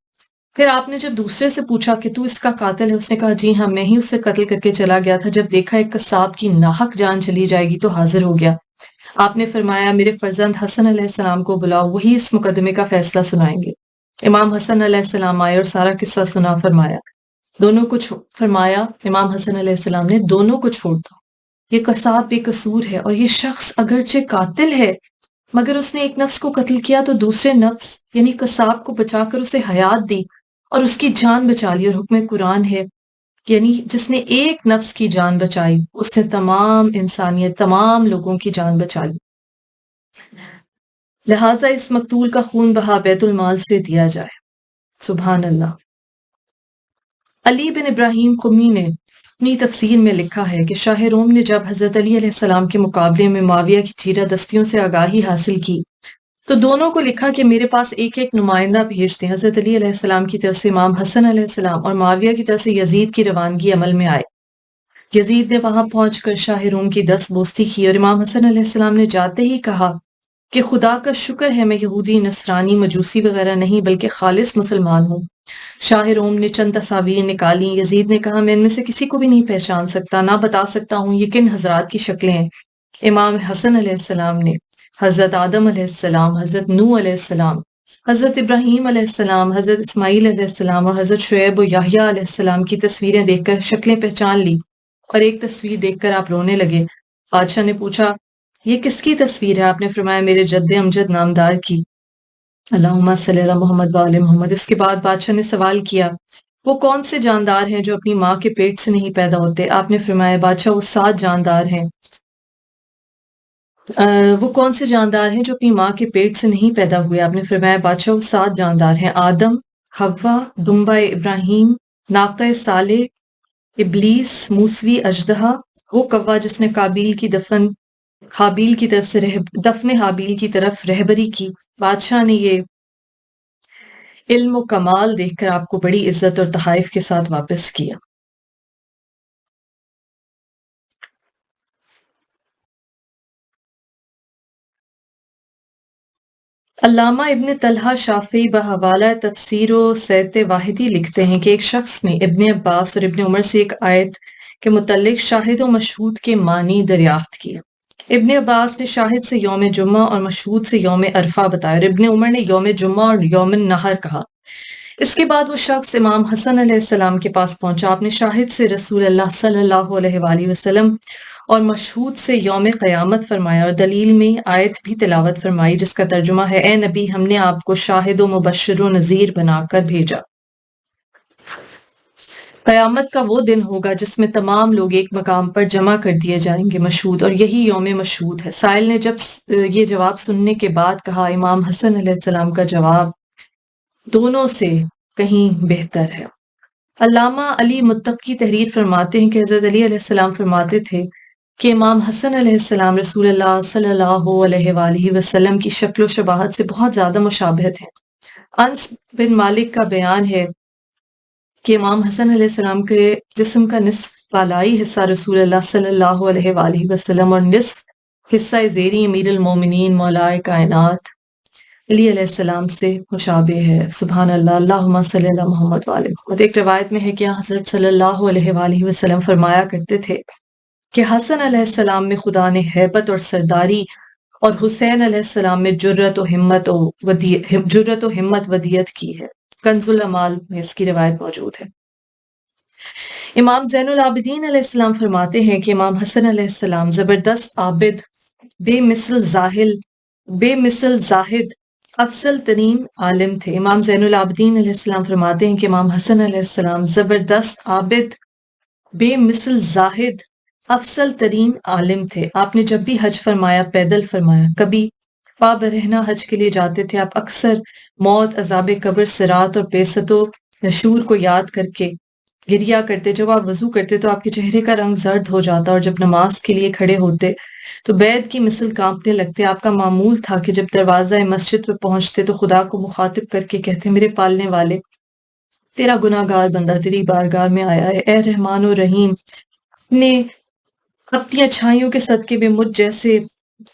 پھر آپ نے جب دوسرے سے پوچھا کہ تو اس کا قاتل ہے، اس نے کہا جی ہاں، میں ہی اسے قتل کر کے چلا گیا تھا۔ جب دیکھا ایک قصاب کی ناحق جان چلی جائے گی تو حاضر ہو گیا۔ آپ نے فرمایا، میرے فرزند حسن علیہ السلام کو بلاؤ، وہی اس مقدمے کا فیصلہ سنائیں گے۔ امام حسن علیہ السلام آئے اور سارا قصہ سنا۔ فرمایا امام حسن علیہ السلام نے، دونوں کو چھوڑ دو۔ یہ قصاب بے قصور ہے، اور یہ شخص اگرچہ قاتل ہے مگر اس نے ایک نفس کو قتل کیا تو دوسرے نفس یعنی قصاب کو بچا کر اسے حیات دی اور اس کی جان بچا لی، اور حکم قرآن ہے یعنی جس نے ایک نفس کی جان بچائی اس نے تمام انسانیت، تمام لوگوں کی جان بچا لی، لہٰذا اس مقتول کا خون بہا بیت المال سے دیا جائے۔ سبحان اللہ۔ علی بن ابراہیم قمی نے اپنی تفسیر میں لکھا ہے کہ شاہ روم نے جب حضرت علی علیہ السلام کے مقابلے میں معاویہ کی چیرہ دستیوں سے آگاہی حاصل کی تو دونوں کو لکھا کہ میرے پاس ایک ایک نمائندہ بھیج دیں۔ حضرت علی علیہ السلام کی طرف سے امام حسن علیہ السلام اور معاویہ کی طرف سے یزید کی روانگی عمل میں آئے۔ یزید نے وہاں پہنچ کر شاہ روم کی دست بوستی کی اور امام حسن علیہ السلام نے جاتے ہی کہا کہ خدا کا شکر ہے میں یہودی، نصرانی، مجوسی وغیرہ نہیں بلکہ خالص مسلمان ہوں۔ شاہ روم نے چند تصاویر نکالی۔ یزید نے کہا میں ان میں سے کسی کو بھی نہیں پہچان سکتا، نہ بتا سکتا ہوں یہ کن حضرات کی شکلیں ہیں۔ امام حسن علیہ السلام نے حضرت آدم علیہ السلام، حضرت نوح علیہ السلام، حضرت ابراہیم علیہ السلام، حضرت اسماعیل علیہ السلام اور حضرت شعیب و یحییٰ علیہ السلام کی تصویریں دیکھ کر شکلیں پہچان لی، اور ایک تصویر دیکھ کر آپ رونے لگے۔ بادشاہ نے پوچھا یہ کس کی تصویر ہے؟ آپ نے فرمایا میرے جد امجد نامدار کی، اللہم صلی علی محمد وآل محمد۔ اس کے بعد بادشاہ نے سوال کیا وہ کون سے جاندار ہیں جو اپنی ماں کے پیٹ سے نہیں پیدا ہوتے؟ آپ نے فرمایا بادشاہ وہ 7 جاندار ہیں۔ وہ کون سے جاندار ہیں جو اپنی ماں کے پیٹ سے نہیں پیدا ہوئے؟ آپ نے فرمایا بادشاہ وہ 7 جاندار ہیں، آدم، حوا، دمبا ابراہیم، ناقہ صالح، ابلیس، موسوی اژدہا، وہ کوا جس نے دفن حابیل کی طرف رہبری کی۔ بادشاہ نے یہ علم و کمال دیکھ کر آپ کو بڑی عزت اور تحائف کے ساتھ واپس کیا۔ علامہ ابن طلحہ شافعی بحوالہ تفسیر و سیرت واحدی لکھتے ہیں کہ ایک شخص نے ابن عباس اور ابن عمر سے ایک آیت کے متعلق شاہد و مشہود کے معنی دریافت کیا۔ ابن عباس نے شاہد سے یوم جمعہ اور مشہود سے یوم عرفہ بتایا، اور ابن عمر نے یوم جمعہ اور یوم النحر کہا۔ اس کے بعد وہ شخص امام حسن علیہ السلام کے پاس پہنچا۔ آپ نے شاہد سے رسول اللہ صلی اللہ علیہ وآلہ وسلم اور مشہود سے یوم قیامت فرمایا، اور دلیل میں آیت بھی تلاوت فرمائی جس کا ترجمہ ہے اے نبی ہم نے آپ کو شاہد و مبشر و نذیر بنا کر بھیجا۔ قیامت کا وہ دن ہوگا جس میں تمام لوگ ایک مقام پر جمع کر دیے جائیں گے، مشہود، اور یہی یوم مشہود ہے۔ سائل نے جب یہ جواب سننے کے بعد کہا امام حسن علیہ السلام کا جواب دونوں سے کہیں بہتر ہے۔ علامہ علی متقی تحریر فرماتے ہیں کہ حضرت علی علیہ السلام فرماتے تھے کہ امام حسن علیہ السلام رسول اللہ صلی اللہ علیہ وآلہ وسلم کی شکل و شباہت سے بہت زیادہ مشابہت ہیں۔ انس بن مالک کا بیان ہے کہ امام حسن علیہ السلام کے جسم کا نصف بالائی حصہ رسول اللہ صلی اللہ علیہ وآلہ وسلم اور نصف حصہ زیری امیر المومنین مولائے کائنات علی علیہ السلام سے مشابہ ہے۔ سبحان اللہ، اللہم صلی علی محمد وآل محمد۔ ایک روایت میں ہے کہ حضرت صلی اللہ علیہ وآلہ وسلم فرمایا کرتے تھے کہ حسن علیہ السلام میں خدا نے ہیبت اور سرداری، اور حسین علیہ السلام میں جرت و ہمت ودیت کی ہے۔ کنز العمال میں اس کی روایت موجود ہے۔ امام زین العابدین علیہ السلام فرماتے ہیں کہ امام حسن علیہ السلام زبردست عابد، بے مثل زاہد، افضل ترین عالم تھے۔ امام زین العابدین علیہ السلام فرماتے ہیں کہ امام حسن علیہ السلام زبردست عابد، بے مثل زاہد، افضل ترین عالم تھے۔ آپ نے جب بھی حج فرمایا پیدل فرمایا، کبھی پا برہنہ حج کے لیے جاتے تھے۔ آپ اکثر موت، عذاب قبر، صراط اور بیست و نشور کو یاد کر کے گریا کرتے۔ جب آپ وضو کرتے تو آپ کے چہرے کا رنگ زرد ہو جاتا، اور جب نماز کے لیے کھڑے ہوتے تو بیت کی مثل کانپنے لگتے۔ آپ کا معمول تھا کہ جب دروازہ مسجد پہ پہنچتے تو خدا کو مخاطب کر کے کہتے میرے پالنے والے، تیرا گناہ گار بندہ تیری بارگاہ میں آیا ہے، اے رحمان و رحیم نے اپنی اچھائیوں کے صدقے میں مجھ جیسے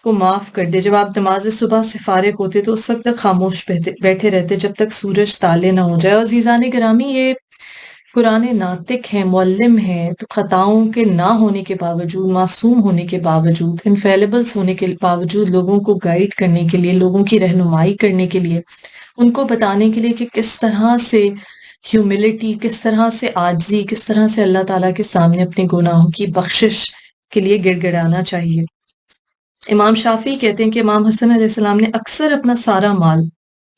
کو معاف کر دے۔ جب آپ نماز صبح سے فارغ ہوتے تو اس وقت تک خاموش بیٹھے رہتے جب تک سورج طالع نہ ہو جائے۔ عزیزان گرامی، یہ قرآن ناطق ہے، معلم ہے، تو خطاؤں کے نہ ہونے کے باوجود، معصوم ہونے کے باوجود، انفیلیبلز ہونے کے باوجود لوگوں کو گائیڈ کرنے کے لیے، لوگوں کی رہنمائی کرنے کے لیے، ان کو بتانے کے لیے کہ کس طرح سے ہیوملٹی، کس طرح سے عاجزی، کس طرح سے اللہ تعالیٰ کے سامنے اپنے گناہوں کی بخشش کے لیے گڑ گڑانا چاہیے۔ امام شافعی کہتے ہیں کہ امام حسن علیہ السلام نے اکثر اپنا سارا مال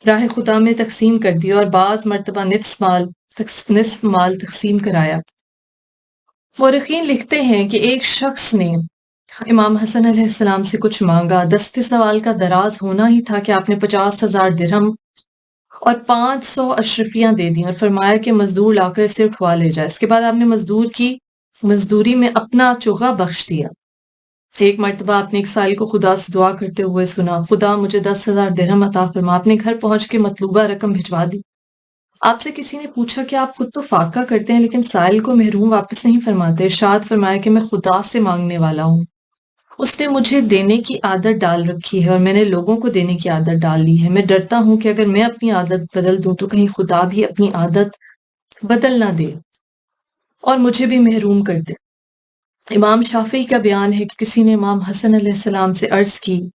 راہ خدا میں تقسیم کر دیا اور بعض مرتبہ نصف مال تقسیم کرایا۔ مورخین لکھتے ہیں کہ ایک شخص نے امام حسن علیہ السلام سے کچھ مانگا۔ دست سوال کا دراز ہونا ہی تھا کہ آپ نے 50,000 درہم اور 500 اشرفیاں دے دیں اور فرمایا کہ مزدور لا کر اسے اٹھوا لے جائے۔ اس کے بعد آپ نے مزدوری میں اپنا چوغہ بخش دیا۔ ایک مرتبہ آپ نے ایک سائل کو خدا سے دعا کرتے ہوئے سنا، خدا مجھے 10,000 درہم عطا فرما۔ آپ نے گھر پہنچ کے مطلوبہ رقم بھجوا دی۔ آپ سے کسی نے پوچھا کہ آپ خود تو فاقہ کرتے ہیں لیکن سائل کو محروم واپس نہیں فرماتے۔ ارشاد فرمایا کہ میں خدا سے مانگنے والا ہوں، اس نے مجھے دینے کی عادت ڈال رکھی ہے اور میں نے لوگوں کو دینے کی عادت ڈال لی ہے۔ میں ڈرتا ہوں کہ اگر میں اپنی عادت بدل دوں تو کہیں خدا بھی اپنی عادت بدل نہ دے اور مجھے بھی محروم کر دے۔ امام شافعی کا بیان ہے کہ کسی نے امام حسن علیہ السلام سے عرض کی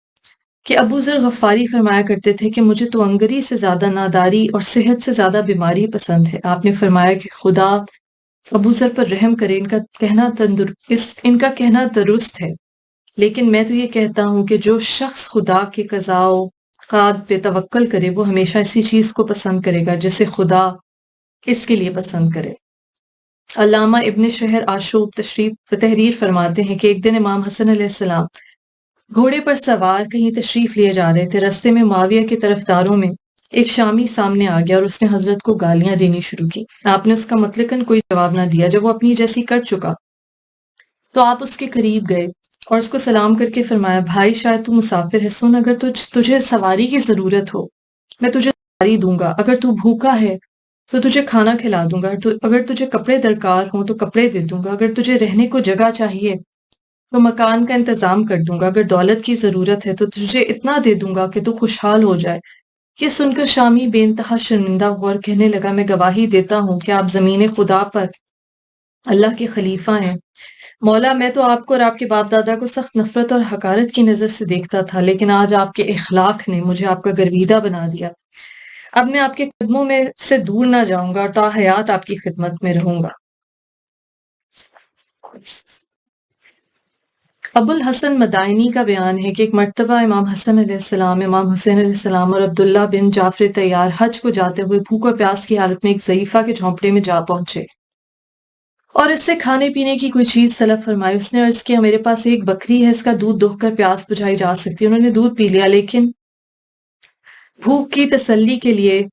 کہ ابو ذر غفاری فرمایا کرتے تھے کہ مجھے تو انگری سے زیادہ ناداری اور صحت سے زیادہ بیماری پسند ہے۔ آپ نے فرمایا کہ خدا ابو ذر پر رحم کرے، ان کا کہنا درست ہے، لیکن میں تو یہ کہتا ہوں کہ جو شخص خدا کے قضاء و قدر پہ توکل کرے وہ ہمیشہ اسی چیز کو پسند کرے گا جسے خدا اس کے لیے پسند کرے۔ علامہ ابن شہر آشوب تحریر فرماتے ہیں کہ ایک دن امام حسن علیہ السلام گھوڑے پر سوار کہیں تشریف لیے جا رہے تھے۔ رستے میں معاویہ کے طرفداروں میں ایک شامی سامنے آ گیا اور اس نے حضرت کو گالیاں دینی شروع کی۔ آپ نے اس کا مطلقاً کوئی جواب نہ دیا۔ جب وہ اپنی جیسی کر چکا تو آپ اس کے قریب گئے اور اس کو سلام کر کے فرمایا، بھائی شاید تو مسافر ہے، سن، اگر تجھے سواری کی ضرورت ہو میں تجھے سواری دوں گا، اگر تو بھوکا ہے تو تجھے کھانا کھلا دوں گا، اگر تجھے کپڑے درکار ہوں تو کپڑے دے دوں گا، اگر تجھے رہنے کو جگہ چاہیے تو مکان کا انتظام کر دوں گا، اگر دولت کی ضرورت ہے تو تجھے اتنا دے دوں گا کہ تو خوشحال ہو جائے۔ یہ سن کر شامی بے انتہا شرمندہ ہوا اور کہنے لگا، میں گواہی دیتا ہوں کہ آپ زمین خدا پر اللہ کے خلیفہ ہیں۔ مولا، میں تو آپ کو اور آپ کے باپ دادا کو سخت نفرت اور حقارت کی نظر سے دیکھتا تھا، لیکن آج آپ کے اخلاق نے مجھے آپ کا گرویدہ بنا دیا۔ اب میں آپ کے قدموں میں سے دور نہ جاؤں گا اور تا حیات آپ کی خدمت میں رہوں گا۔ ابو الحسن مدائنی کا بیان ہے کہ ایک مرتبہ امام حسن علیہ السلام، امام حسین علیہ السلام اور عبداللہ بن جعفر طیار حج کو جاتے ہوئے بھوک اور پیاس کی حالت میں ایک ضعیفہ کے جھونپڑے میں جا پہنچے اور اس سے کھانے پینے کی کوئی چیز طلب فرمائی۔ اس نے عرض کیا، میرے پاس ایک بکری ہے، اس کا دودھ دہہ کر پیاس بجھائی جا سکتی ہے۔ انہوں نے دودھ پی لیا، لیکن بھوک کی تسلی کے لیے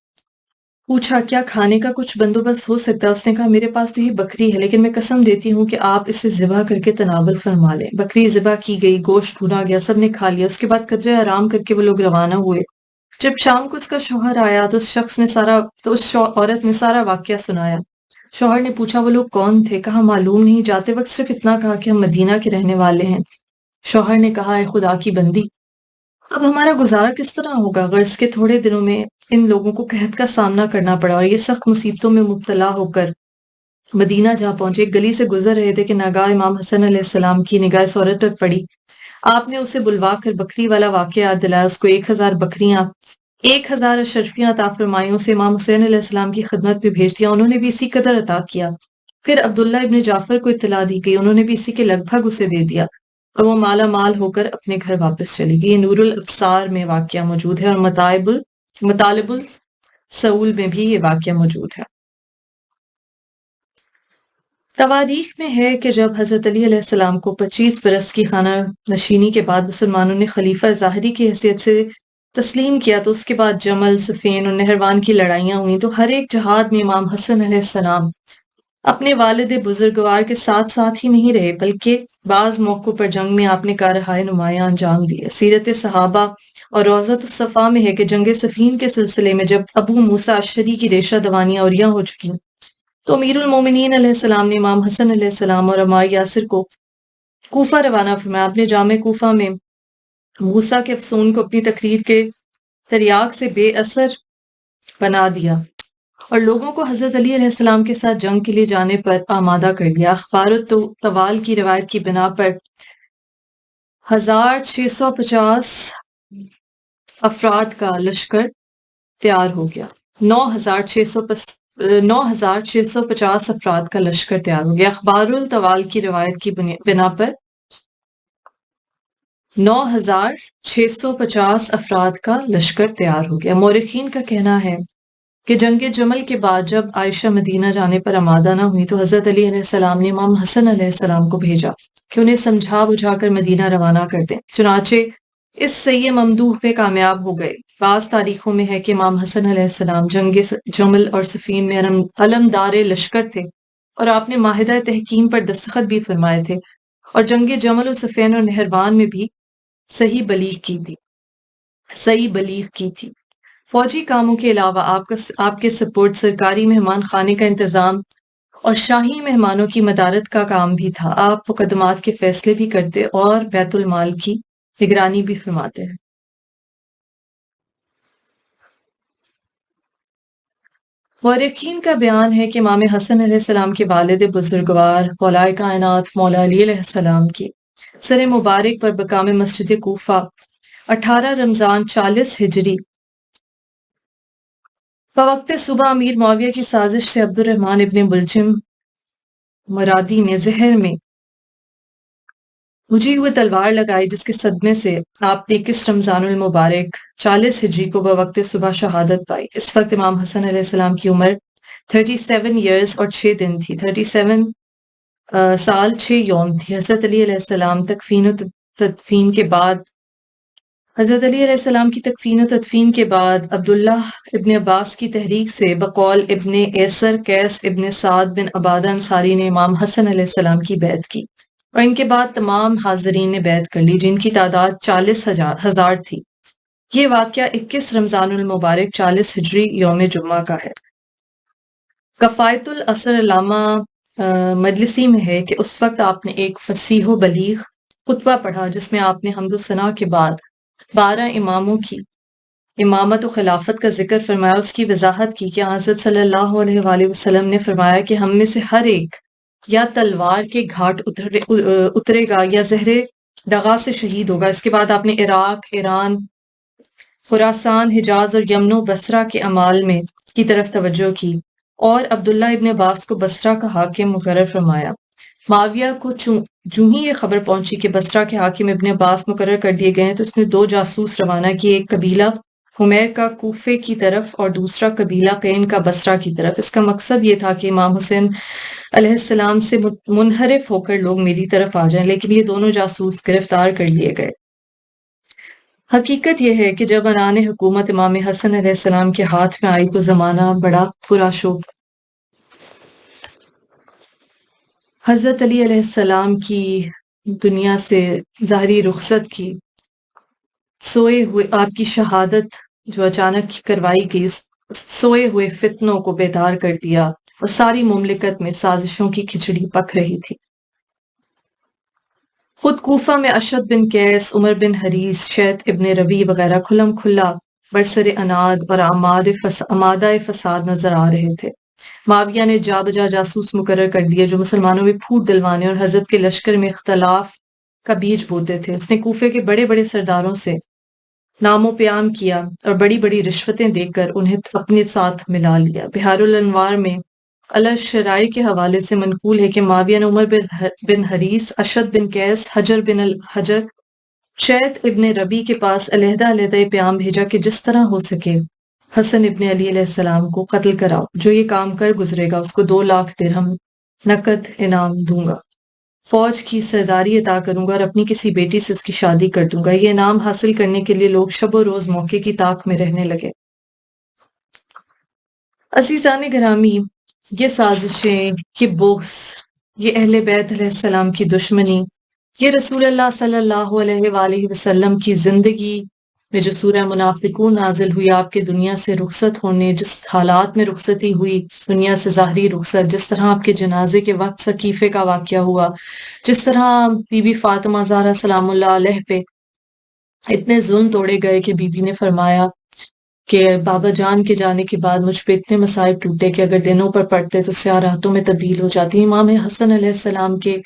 پوچھا، کیا کھانے کا کچھ بندوبست ہو سکتا ہے؟ اس نے کہا، میرے پاس تو یہ بکری ہے، لیکن میں قسم دیتی ہوں کہ آپ اسے ذبح کر کے تناول فرما لیں۔ بکری ذبح کی گئی، گوشت بھونا گیا، سب نے کھا لیا۔ اس کے بعد قدرے آرام کر کے وہ لوگ روانہ ہوئے۔ جب شام کو اس کا شوہر آیا تو اس عورت نے سارا واقعہ سنایا۔ شوہر نے پوچھا، وہ لوگ کون تھے؟ کہا، معلوم نہیں، جاتے وقت صرف اتنا کہا کہ ہم مدینہ کے رہنے والے ہیں۔ شوہر نے کہا، اے خدا کی بندی، اب ہمارا گزارا کس طرح ہوگا؟ غرض کے تھوڑے دنوں میں ان لوگوں کو قحط کا سامنا کرنا پڑا اور یہ سخت مصیبتوں میں مبتلا ہو کر مدینہ جا پہنچے۔ ایک گلی سے گزر رہے تھے کہ ناگاہ امام حسن علیہ السلام کی نگاہ اس عورت پر پڑی۔ آپ نے اسے بلوا کر بکری والا واقعہ یاد دلایا، اس کو 1,000 بکریاں، 1,000 اشرفیاں عطا فرمائیں، اسے امام حسین علیہ السلام کی خدمت میں بھیج دیا، انہوں نے بھی اسی قدر عطا کیا۔ پھر عبداللہ ابن جعفر کو اطلاع دی گئی، انہوں نے بھی اسی کے لگ بھگ اسے دے دیا اور وہ مالا مال ہو کر اپنے گھر واپس چلی گئی۔ یہ نور الابصار میں واقعہ موجود ہے اور مطالب السعول میں بھی یہ واقعہ موجود ہے۔ تواریخ میں ہے کہ جب حضرت علی علیہ السلام کو 25 برس کی خانہ نشینی کے بعد مسلمانوں نے خلیفہ ظاہری کی حیثیت سے تسلیم کیا تو اس کے بعد جمل، صفین اور نہروان کی لڑائیاں ہوئیں، تو ہر ایک جہاد میں امام حسن علیہ السلام اپنے والد بزرگوار کے ساتھ ساتھ ہی نہیں رہے، بلکہ بعض موقعوں پر جنگ میں آپ نے کارہائے نمایاں انجام دیے۔ سیرت صحابہ اور روضۃ الصفا میں ہے کہ جنگ صفین کے سلسلے میں جب ابو موسیٰ اشعری کی ریشہ دوانیاں اوریاں ہو چکیں تو امیر المومنین علیہ السلام نے امام حسن علیہ السلام اور عمار یاسر کو کوفہ روانہ فرمایا۔ آپ نے جامع کوفہ میں موسیٰ کے افسون کو اپنی تقریر کے تریاق سے بے اثر بنا دیا اور لوگوں کو حضرت علی علیہ السلام کے ساتھ جنگ کے لیے جانے پر آمادہ کر لیا۔ اخبار الطوال کی روایت کی بنا پر 1,650 افراد کا لشکر تیار ہو گیا۔ 9,650 افراد کا لشکر تیار ہو گیا۔ اخبار الطوال کی روایت کی بنا پر 9,650 افراد کا لشکر تیار ہو گیا۔ مورخین کا کہنا ہے کہ جنگ جمل کے بعد جب عائشہ مدینہ جانے پر آمادہ نہ ہوئی تو حضرت علی علیہ السلام نے امام حسن علیہ السلام کو بھیجا کہ انہیں سمجھا بجھا کر مدینہ روانہ کر دیں۔ چنانچہ اس سعی ممدوح پہ کامیاب ہو گئے۔ بعض تاریخوں میں ہے کہ امام حسن علیہ السلام جنگ جمل اور صفین میں علمدار لشکر تھے اور آپ نے معاہدہ تحکیم پر دستخط بھی فرمائے تھے، اور جنگ جمل و صفین اور نہروان میں بھی صحیح بلیغ کی تھی۔ فوجی کاموں کے علاوہ آپ کے سپورٹ سرکاری مہمان خانے کا انتظام اور شاہی مہمانوں کی مدارت کا کام بھی تھا۔ آپ مقدمات کے فیصلے بھی کرتے اور بیت المال کی نگرانی بھی فرماتے ہیں۔ مورخین کا بیان ہے کہ امام حسن علیہ السلام کے والد بزرگوار مولائے کائنات مولا علی علیہ السلام کی سر مبارک پر مقام مسجد کوفہ 18 رمضان 40 ہجری بوقت صبح امیر معاویہ کی سازش سے عبد الرحمن ابن ملجم مرادی نے زہر میں بجھی ہوئی تلوار لگائی، جس کے صدمے سے آپ نے 21 رمضان المبارک 40 ہجری کو بوقت صبح شہادت پائی۔ اس وقت امام حسن علیہ السلام کی عمر 37 ایئرز اور 6 دن تھی، 37 سال 6 یوم تھی۔ حضرت علی علیہ السلام کی تکفین و تدفین کے بعد عبداللہ ابن عباس کی تحریک سے بقول ابن ایسر قیس ابن سعد بن عبادہ انصاری نے امام حسن علیہ السلام کی بیعت کی، اور ان کے بعد تمام حاضرین نے بیعت کر لی، جن کی تعداد 40,000 تھی۔ یہ واقعہ 21 رمضان المبارک 40 ہجری یوم جمعہ کا ہے۔ کفایت الاثر علامہ مجلسی میں ہے کہ اس وقت آپ نے ایک فصیح و بلیغ خطبہ پڑھا، جس میں آپ نے حمد و ثنا کے بعد 12 اماموں کی امامت و خلافت کا ذکر فرمایا۔ اس کی وضاحت کی کہ حضرت صلی اللہ علیہ وآلہ وسلم نے فرمایا کہ ہم میں سے ہر ایک یا تلوار کے گھاٹ اترے گا یا زہر دغا سے شہید ہوگا۔ اس کے بعد آپ نے عراق، ایران، خراسان، حجاز اور یمن و بصرہ کے اعمال میں کی طرف توجہ کی، اور عبداللہ ابن عباس کو بصرہ کا حاکم مقرر فرمایا۔ معاویہ کو جو ہی یہ خبر پہنچی کہ بصرہ کے حاکم ابن عباس مقرر کر دیے گئے ہیں تو اس نے 2 جاسوس روانہ کیے، ایک قبیلہ حمیر کا کوفے کی طرف اور دوسرا قبیلہ قین کا بصرہ کی طرف۔ اس کا مقصد یہ تھا کہ امام حسین علیہ السلام سے منحرف ہو کر لوگ میری طرف آ جائیں، لیکن یہ دونوں جاسوس گرفتار کر لیے گئے۔ حقیقت یہ ہے کہ جب عنان حکومت امام حسن علیہ السلام کے ہاتھ میں آئی تو زمانہ بڑا پرآشوب۔ حضرت علی علیہ السلام کی دنیا سے ظاہری رخصت کی، سوئے ہوئے آپ کی شہادت جو اچانک کروائی گئی، سوئے ہوئے فتنوں کو بیدار کر دیا، اور ساری مملکت میں سازشوں کی کھچڑی پک رہی تھی۔ خود کوفہ میں اشد بن قیس، عمر بن حریث، شیط ابن ربیع وغیرہ کھلم کھلا برسر اناد اور آمادہ فساد نظر آ رہے تھے۔ معاویہ نے جا بجا جاسوس مقرر کر دیے جو مسلمانوں میں پھوٹ ڈلوانے اور حضرت کے لشکر میں اختلاف کا بیج بوتے تھے۔ اس نے کوفے کے بڑے بڑے سرداروں سے نام و پیام کیا اور بڑی بڑی رشوتیں دے کر انہیں اپنے ساتھ ملا لیا۔ بحار الانوار میں الشرائی کے حوالے سے منقول ہے کہ معاویہ نے عمر بن حریث، اشد بن قیس، حجر بن الحجر، شیط ابن ربیع کے پاس علیحدہ علیحدہ پیام بھیجا کہ جس طرح ہو سکے حسن ابن علی علیہ السلام کو قتل کراؤ، جو یہ کام کر گزرے گا اس کو 2 لاکھ درہم نقد انعام دوں گا، فوج کی سرداری عطا کروں گا اور اپنی کسی بیٹی سے اس کی شادی کر دوں گا۔ یہ انعام حاصل کرنے کے لیے لوگ شب و روز موقع کی طاق میں رہنے لگے۔ عزیزان گرامی، یہ سازشیں، یہ بغض، یہ اہل بیت علیہ السلام کی دشمنی، یہ رسول اللہ صلی اللہ علیہ وآلہ وسلم کی زندگی میں جو سورہ منافقون نازل ہوئی، آپ کے دنیا سے رخصت ہونے، جس حالات میں رخصتی ہوئی، دنیا سے ظاہری رخصت، جس طرح آپ کے جنازے کے وقت سقیفے کا واقعہ ہوا، جس طرح بی بی فاطمہ زہرا سلام اللہ علیہ پہ اتنے ظلم توڑے گئے کہ بی بی نے فرمایا کہ بابا جان کے جانے کے بعد مجھ پہ اتنے مصائب ٹوٹے کہ اگر دنوں پر پڑتے تو سیاہ راتوں میں تبدیل ہو جاتی۔ امام حسن علیہ السلام کے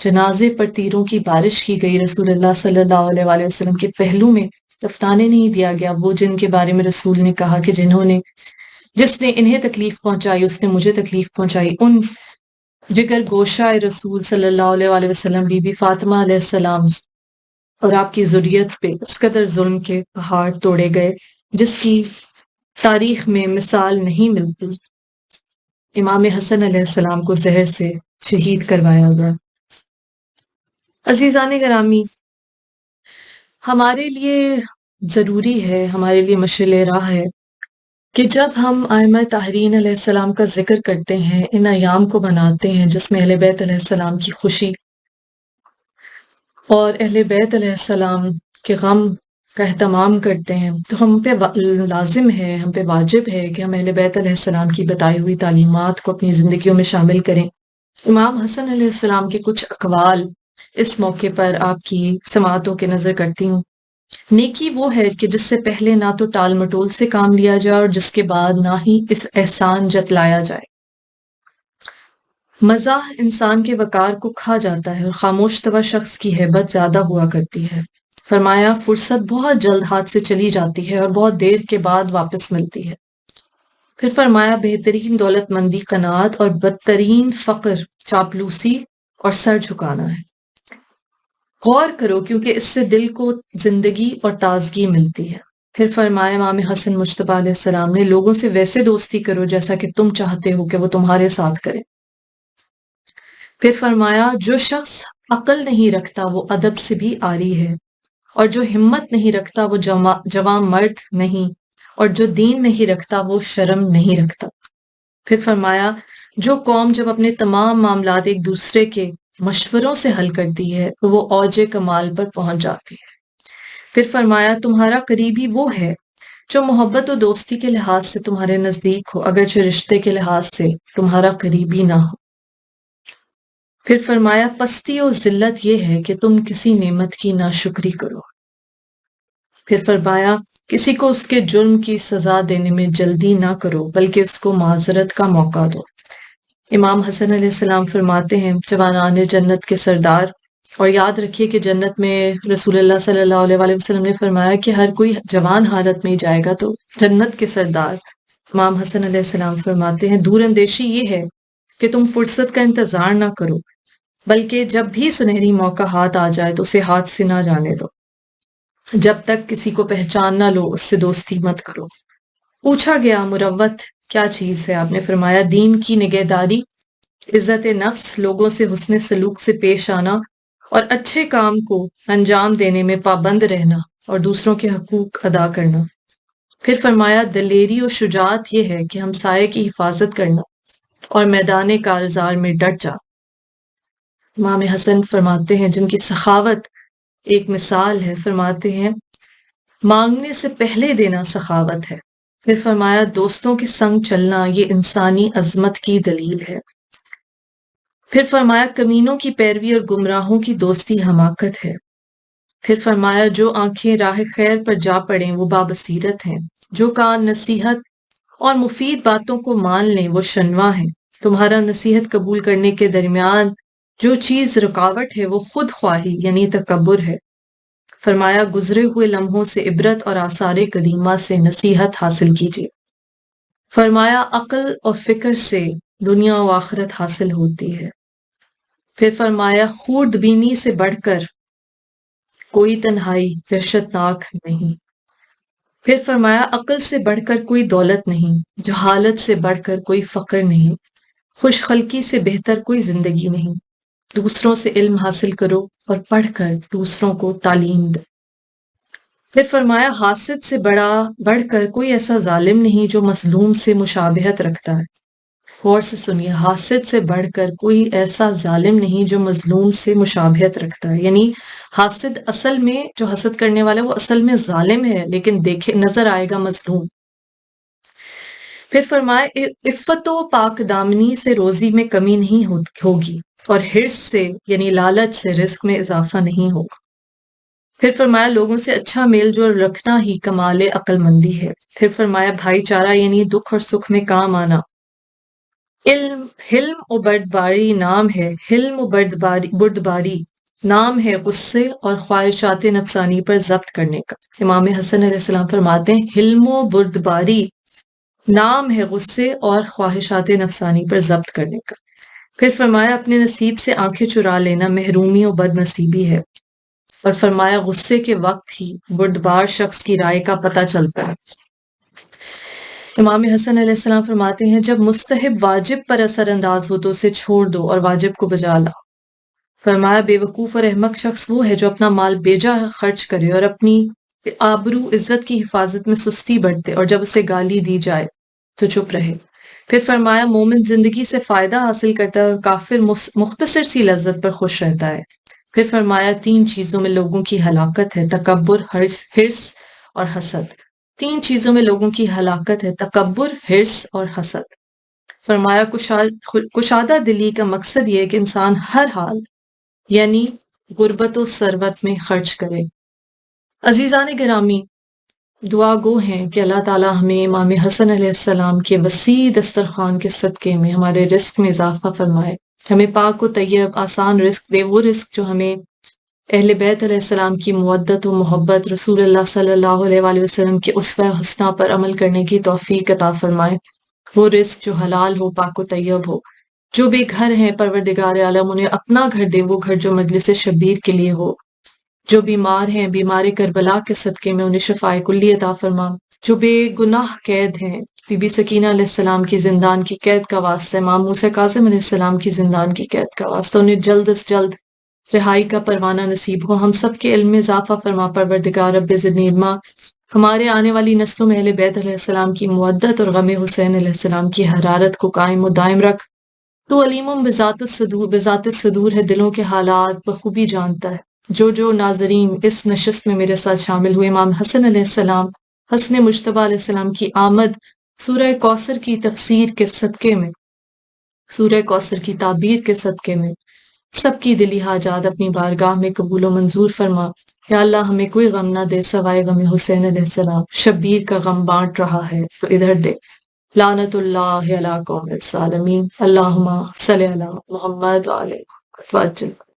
جنازے پر تیروں کی بارش کی گئی، رسول اللہ صلی اللہ علیہ وآلہ وسلم کے پہلو میں دفنانے نہیں دیا گیا۔ وہ جن کے بارے میں رسول نے کہا کہ جس نے انہیں تکلیف پہنچائی اس نے مجھے تکلیف پہنچائی، ان جگر گوشہ رسول صلی اللہ علیہ وآلہ وسلم بی بی فاطمہ علیہ السلام اور آپ کی ذریت پہ اس قدر ظلم کے پہاڑ توڑے گئے جس کی تاریخ میں مثال نہیں ملتی۔ امام حسن علیہ السلام کو زہر سے شہید کروایا گیا۔ عزیزان گرامی، ہمارے لیے ضروری ہے، ہمارے لیے مشعل راہ ہے کہ جب ہم ائمہ طاہرین علیہ السلام کا ذکر کرتے ہیں، ان ایام کو مناتے ہیں جس میں اہل بیت علیہ السلام کی خوشی اور اہل بیت علیہ السلام کے غم کا اہتمام کرتے ہیں، تو ہم پہ لازم ہے، ہم پہ واجب ہے کہ ہم اہل بیت علیہ السلام کی بتائی ہوئی تعلیمات کو اپنی زندگیوں میں شامل کریں۔ امام حسن علیہ السلام کے کچھ اقوال اس موقع پر آپ کی سماعتوں کے نظر کرتی ہوں۔ نیکی وہ ہے کہ جس سے پہلے نہ تو ٹال مٹول سے کام لیا جائے اور جس کے بعد نہ ہی اس احسان جتلایا جائے۔ مزاح انسان کے وقار کو کھا جاتا ہے اور خاموش طبع شخص کی ہیبت زیادہ ہوا کرتی ہے۔ فرمایا فرصت بہت جلد ہاتھ سے چلی جاتی ہے اور بہت دیر کے بعد واپس ملتی ہے۔ پھر فرمایا بہترین دولت مندی قناعت اور بدترین فقر چاپلوسی اور سر جھکانا ہے۔ غور کرو کیونکہ اس سے دل کو زندگی اور تازگی ملتی ہے۔ پھر فرمایا امام حسن مجتبیٰ علیہ السلام نے لوگوں سے ویسے دوستی کرو جیسا کہ تم چاہتے ہو کہ وہ تمہارے ساتھ کریں۔ پھر فرمایا جو شخص عقل نہیں رکھتا وہ ادب سے بھی عاری ہے، اور جو ہمت نہیں رکھتا وہ جوان مرد نہیں، اور جو دین نہیں رکھتا وہ شرم نہیں رکھتا۔ پھر فرمایا جو قوم جب اپنے تمام معاملات ایک دوسرے کے مشوروں سے حل کرتی ہے وہ اوج کمال پر پہنچ جاتی ہے۔ پھر فرمایا تمہارا قریبی وہ ہے جو محبت و دوستی کے لحاظ سے تمہارے نزدیک ہو اگرچہ رشتے کے لحاظ سے تمہارا قریبی نہ ہو۔ پھر فرمایا پستی و ذلت یہ ہے کہ تم کسی نعمت کی ناشکری کرو۔ پھر فرمایا کسی کو اس کے جرم کی سزا دینے میں جلدی نہ کرو بلکہ اس کو معذرت کا موقع دو۔ امام حسن علیہ السلام فرماتے ہیں جوانان جنت کے سردار، اور یاد رکھیے کہ جنت میں رسول اللہ صلی اللہ علیہ وآلہ وسلم نے فرمایا کہ ہر کوئی جوان حالت میں ہی جائے گا، تو جنت کے سردار امام حسن علیہ السلام فرماتے ہیں دور اندیشی یہ ہے کہ تم فرصت کا انتظار نہ کرو بلکہ جب بھی سنہری موقع ہاتھ آ جائے تو اسے ہاتھ سے نہ جانے دو، جب تک کسی کو پہچان نہ لو اس سے دوستی مت کرو۔ پوچھا گیا مروت کیا چیز ہے؟ آپ نے فرمایا دین کی نگہداری، عزت نفس، لوگوں سے حسن سلوک سے پیش آنا اور اچھے کام کو انجام دینے میں پابند رہنا اور دوسروں کے حقوق ادا کرنا۔ پھر فرمایا دلیری و شجاعت یہ ہے کہ ہمسائے کی حفاظت کرنا اور میدان کارزار میں ڈٹ جا۔ امام حسن فرماتے ہیں جن کی سخاوت ایک مثال ہے، فرماتے ہیں مانگنے سے پہلے دینا سخاوت ہے۔ پھر فرمایا دوستوں کے سنگ چلنا یہ انسانی عظمت کی دلیل ہے۔ پھر فرمایا کمینوں کی پیروی اور گمراہوں کی دوستی حماقت ہے۔ پھر فرمایا جو آنکھیں راہ خیر پر جا پڑیں وہ بابصیرت ہیں، جو کان نصیحت اور مفید باتوں کو مان لیں وہ شنوا ہیں۔ تمہارا نصیحت قبول کرنے کے درمیان جو چیز رکاوٹ ہے وہ خود خواہی یعنی تکبر ہے۔ فرمایا گزرے ہوئے لمحوں سے عبرت اور آثار قدیمہ سے نصیحت حاصل کیجیے۔ فرمایا عقل اور فکر سے دنیا و آخرت حاصل ہوتی ہے۔ پھر فرمایا خوردبینی سے بڑھ کر کوئی تنہائی وحشتناک نہیں۔ پھر فرمایا عقل سے بڑھ کر کوئی دولت نہیں، جہالت سے بڑھ کر کوئی فقر نہیں، خوش خلقی سے بہتر کوئی زندگی نہیں۔ دوسروں سے علم حاصل کرو اور پڑھ کر دوسروں کو تعلیم دو۔ پھر فرمایا حاسد سے بڑھ کر کوئی ایسا ظالم نہیں جو مظلوم سے مشابہت رکھتا ہے۔ غور سے سنیے، حاسد سے بڑھ کر کوئی ایسا ظالم نہیں جو مظلوم سے مشابہت رکھتا ہے، یعنی حاسد اصل میں جو حسد کرنے والا ہے وہ اصل میں ظالم ہے لیکن دیکھے نظر آئے گا مظلوم۔ پھر فرمایا عفت و پاک دامنی سے روزی میں کمی نہیں ہوگی اور حرص سے یعنی لالچ سے رزق میں اضافہ نہیں ہوگا۔ پھر فرمایا لوگوں سے اچھا میل جول رکھنا ہی کمال عقل مندی ہے۔ پھر فرمایا بھائی چارہ یعنی دکھ اور سکھ میں کام آنا۔ حلم و بردباری نام ہے، حلم و بردباری نام ہے غصے اور خواہشات نفسانی پر ضبط کرنے کا۔ امام حسن علیہ السلام فرماتے ہیں حلم و بردباری نام ہے غصے اور خواہشات نفسانی پر ضبط کرنے کا۔ پھر فرمایا اپنے نصیب سے آنکھیں چرا لینا محرومی و بد نصیبی ہے۔ اور فرمایا غصے کے وقت ہی بردبار شخص کی رائے کا پتہ چلتا ہے۔ امام حسن علیہ السلام فرماتے ہیں جب مستحب واجب پر اثر انداز ہو تو اسے چھوڑ دو اور واجب کو بجا لاؤ۔ فرمایا بے وقوف اور احمق شخص وہ ہے جو اپنا مال بیجا خرچ کرے اور اپنی آبرو عزت کی حفاظت میں سستی برتے اور جب اسے گالی دی جائے تو چپ رہے۔ پھر فرمایا مومن زندگی سے فائدہ حاصل کرتا ہے اور کافر مختصر سی لذت پر خوش رہتا ہے۔ پھر فرمایا 3 چیزوں میں لوگوں کی ہلاکت ہے، تکبر، حرص اور حسد۔ 3 چیزوں میں لوگوں کی ہلاکت ہے، تکبر، حرص اور حسد۔ فرمایا کشادہ دلی کا مقصد یہ ہے کہ انسان ہر حال یعنی غربت و ثروت میں خرچ کرے۔ عزیزان گرامی، دعا گو ہیں کہ اللہ تعالیٰ ہمیں امام حسن علیہ السلام کے وسیع دسترخوان کے صدقے میں ہمارے رزق میں اضافہ فرمائے، ہمیں پاک و طیب آسان رزق دے، وہ رزق جو ہمیں اہل بیت علیہ السلام کی مودت و محبت، رسول اللہ صلی اللہ علیہ وآلہ وسلم کے اسوہ حسنہ پر عمل کرنے کی توفیق عطا فرمائے، وہ رزق جو حلال ہو، پاک و طیب ہو۔ جو بے گھر ہیں پروردگار عالم انہیں اپنا گھر دے، وہ گھر جو مجلس شبیر کے لیے ہو۔ جو بیمار ہیں بیمار کربلا کے صدقے میں انہیں شفاء کلی عطا فرما۔ جو بے گناہ قید ہیں، بی بی سکینہ علیہ السلام کی زندان کی قید کا واسطہ، امام موسیٰ کاظم علیہ السلام کی زندان کی قید کا واسطہ، انہیں جلد از جلد رہائی کا پروانہ نصیب ہو۔ ہم سب کے علم میں اضافہ فرما پروردگار رب زدنی علما۔ ہمارے آنے والی نسلوں میں اہل بیت علیہ السلام کی مودت اور غم حسین علیہ السلام کی حرارت کو قائم و دائم رکھ۔ تو علیم بذات الصدور ہے، دلوں کے حالات بخوبی جانتا ہے۔ جو ناظرین اس نشست میں میرے ساتھ شامل ہوئے، امام حسن علیہ السلام، حسن مجتبیٰ علیہ السلام کی آمد سورہ کوثر کی تفسیر کے صدقے میں، سورہ کوثر کی تعبیر کے صدقے میں سب کی دلی حاجات اپنی بارگاہ میں قبول و منظور فرما۔ یا اللہ ہمیں کوئی غم نہ دے سوائے غم حسین علیہ السلام۔ شبیر کا غم بانٹ رہا ہے تو ادھر دے۔ لعنت اللہ علی قوم الظالمین۔ اللہم صلی علی محمد وعلی وسلم۔